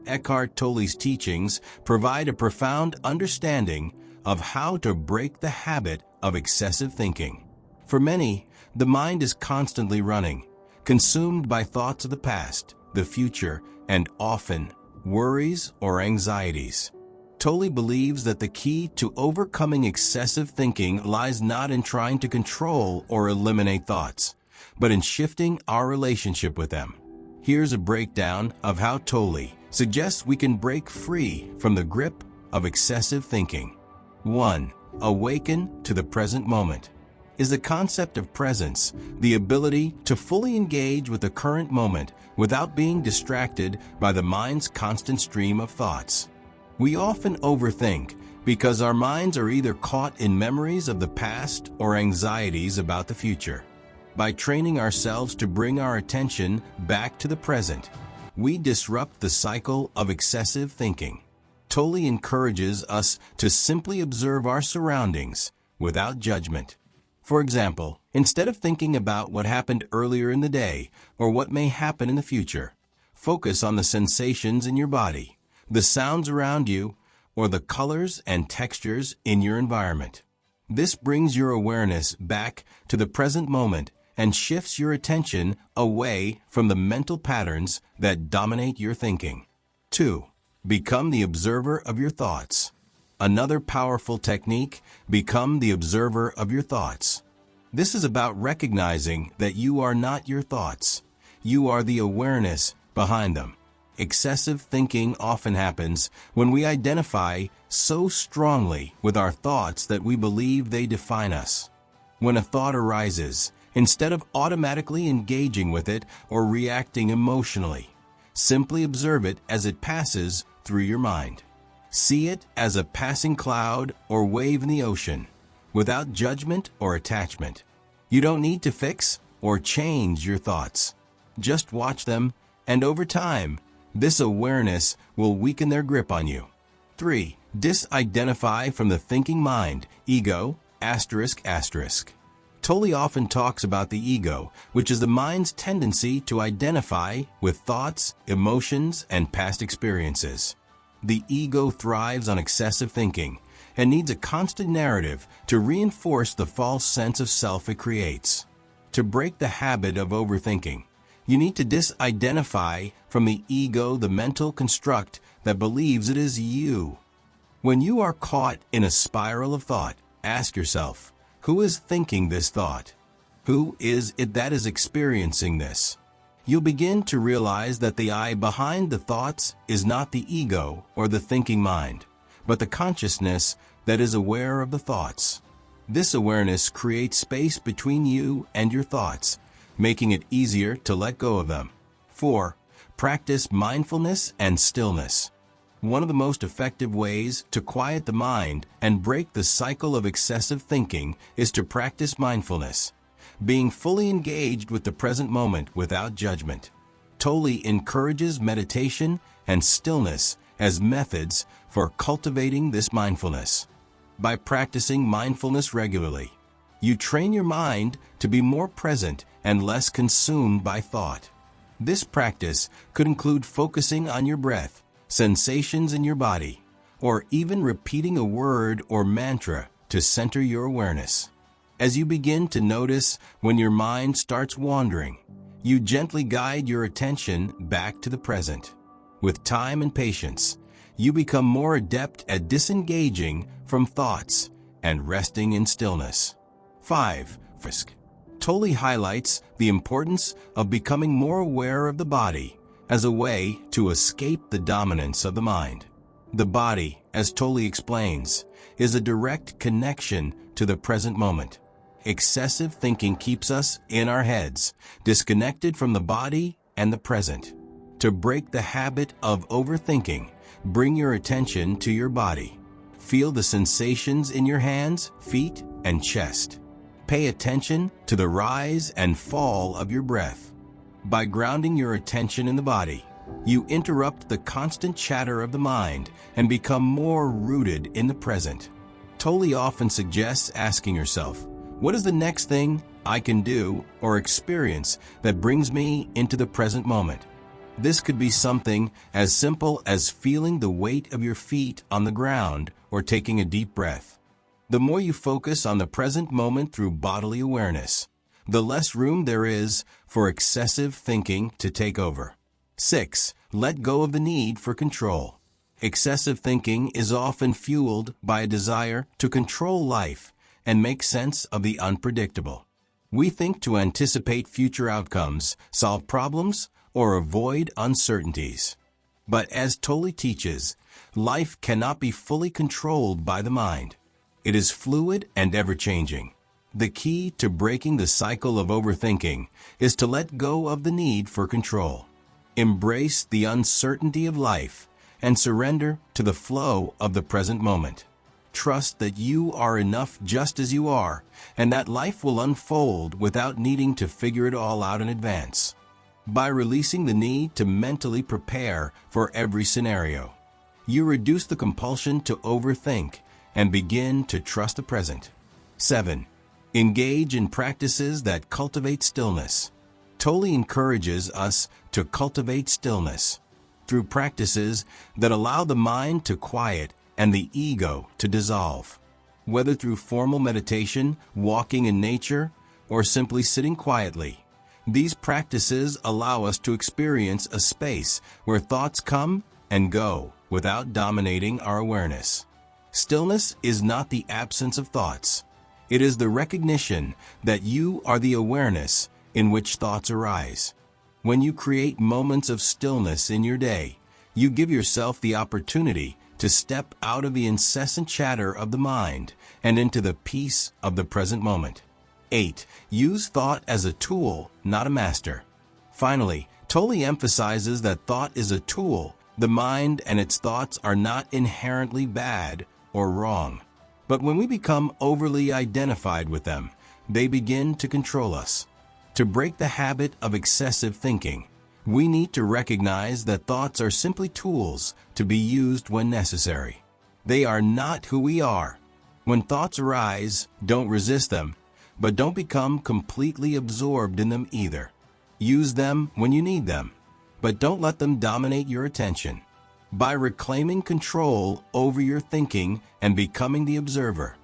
Eckhart Tolle's teachings provide a profound understanding of how to break the habit of excessive thinking. For many, the mind is constantly running, consumed by thoughts of the past, the future, and often worries or anxieties. Tolle believes that the key to overcoming excessive thinking lies not in trying to control or eliminate thoughts, but in shifting our relationship with them. Here's a breakdown of how Tolle suggests we can break free from the grip of excessive thinking. 1. Awaken to the present moment. Is the concept of presence, the ability to fully engage with the current moment without being distracted by the mind's constant stream of thoughts. We often overthink because our minds are either caught in memories of the past or anxieties about the future. By training ourselves to bring our attention back to the present, we disrupt the cycle of excessive thinking. Tolle encourages us to simply observe our surroundings without judgment. For example, instead of thinking about what happened earlier in the day or what may happen in the future, focus on the sensations in your body, the sounds around you, or the colors and textures in your environment. This brings your awareness back to the present moment and shifts your attention away from the mental patterns that dominate your thinking. 2. Become the observer of your thoughts. Another powerful technique, become the observer of your thoughts. This is about recognizing that you are not your thoughts. You are the awareness behind them. Excessive thinking often happens when we identify so strongly with our thoughts that we believe they define us. When a thought arises, instead of automatically engaging with it or reacting emotionally, simply observe it as it passes through your mind. See it as a passing cloud or wave in the ocean, without judgment or attachment. You don't need to fix or change your thoughts. Just watch them, and over time, this awareness will weaken their grip on you. 3. Disidentify from the thinking mind, ego, ***. Tolle often talks about the ego, which is the mind's tendency to identify with thoughts, emotions, and past experiences. The ego thrives on excessive thinking and needs a constant narrative to reinforce the false sense of self it creates. To break the habit of overthinking, you need to disidentify from the ego, the mental construct that believes it is you. When you are caught in a spiral of thought, ask yourself, who is thinking this thought? Who is it that is experiencing this? You'll begin to realize that the I behind the thoughts is not the ego or the thinking mind, but the consciousness that is aware of the thoughts. This awareness creates space between you and your thoughts, making it easier to let go of them. 4. Practice mindfulness and stillness. One of the most effective ways to quiet the mind and break the cycle of excessive thinking is to practice mindfulness, being fully engaged with the present moment without judgment. Tolle encourages meditation and stillness as methods for cultivating this mindfulness. By practicing mindfulness regularly, you train your mind to be more present and less consumed by thought. This practice could include focusing on your breath, sensations in your body, or even repeating a word or mantra to center your awareness. As you begin to notice when your mind starts wandering, you gently guide your attention back to the present. With time and patience, you become more adept at disengaging from thoughts and resting in stillness. 5. Frisk. Tolle highlights the importance of becoming more aware of the body as a way to escape the dominance of the mind. The body, as Tolle explains, is a direct connection to the present moment. Excessive thinking keeps us in our heads, disconnected from the body and the present. To break the habit of overthinking, bring your attention to your body. Feel the sensations in your hands, feet, and chest. Pay attention to the rise and fall of your breath. By grounding your attention in the body, you interrupt the constant chatter of the mind and become more rooted in the present. Tolle often suggests asking yourself, what is the next thing I can do or experience that brings me into the present moment? This could be something as simple as feeling the weight of your feet on the ground or taking a deep breath. The more you focus on the present moment through bodily awareness, the less room there is for excessive thinking to take over. 6. Let go of the need for control. Excessive thinking is often fueled by a desire to control life and make sense of the unpredictable. We think to anticipate future outcomes, solve problems, or avoid uncertainties. But as Tolle teaches, life cannot be fully controlled by the mind. It is fluid and ever-changing. The key to breaking the cycle of overthinking is to let go of the need for control. Embrace the uncertainty of life and surrender to the flow of the present moment. Trust that you are enough just as you are, and that life will unfold without needing to figure it all out in advance. By releasing the need to mentally prepare for every scenario, you reduce the compulsion to overthink and begin to trust the present. 7. Engage in practices that cultivate stillness. Tolle encourages us to cultivate stillness through practices that allow the mind to quiet and the ego to dissolve. Whether through formal meditation, walking in nature, or simply sitting quietly, these practices allow us to experience a space where thoughts come and go without dominating our awareness. Stillness is not the absence of thoughts. It is the recognition that you are the awareness in which thoughts arise. When you create moments of stillness in your day, you give yourself the opportunity to step out of the incessant chatter of the mind and into the peace of the present moment. 8. Use thought as a tool, not a master. Finally, Tolle emphasizes that thought is a tool. The mind and its thoughts are not inherently bad or wrong. But when we become overly identified with them, they begin to control us. To break the habit of excessive thinking, we need to recognize that thoughts are simply tools to be used when necessary. They are not who we are. When thoughts arise, don't resist them, but don't become completely absorbed in them either. Use them when you need them, but don't let them dominate your attention. By reclaiming control over your thinking and becoming the observer,